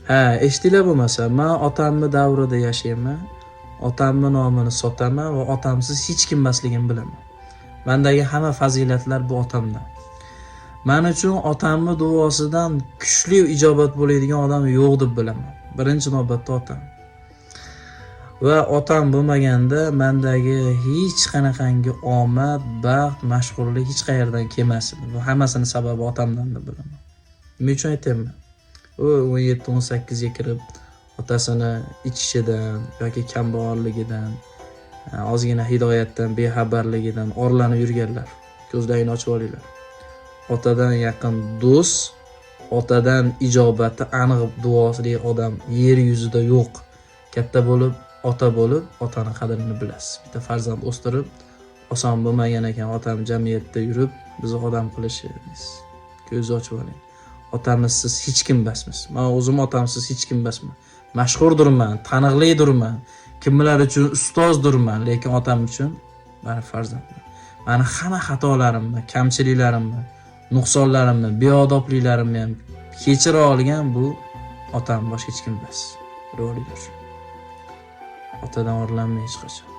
Ha, eshitinglar bo'lmasa, men otamni davrida yashayman. Otamni nomini sotaman va otamsiz hech kim emasligini bilaman. Mendagi hamma fazilatlar bu otamdan. Men uchun otamni duosidan kuchli ijobat bo'ladigan odam yo'q deb bilaman. Birinchi navbatda otam. Va otam bo'lmaganda mendagi hech qanaqangi omad, baxt, mashhurlik hech qayerdan kelmas edi. Bu hammasini sababi otamdan deb bilaman. Nima uchun aytayman? U 17-18 ga kirib otasini ichishidan yoki kambag'alligidan, ozgina hidoyatdan, bexabarligidan orlanib yurganlar. Ko'zlarini ochib olinglar. Otadan yaqin do'st, otadan ijobati aniq duosli odam yer yuzida yo'q. Katta bo'lib, ota bo'lib, otani qadrini bilasiz. Bitta farzand o'stirib, oson bo'lmagan ekan otam jamiyatda yurib, bizni odam qilishimiz. Ko'z ochib oling. Otamizsiz hech kim emasmiz. Men o'zim otamsiz hech kim emasman. Mashhurdurman, taniqlidurman, kimlar uchun ustozdurman, lekin otam uchun men farzandman. Meni hamma xatolarimni, kamchiliklarimni, nuqsonlarimni, beodobliklarimni ham kechira olgan bu otam, boshqa hech kim emas. Ro'lidir. Otadan orlanmay hech qachon.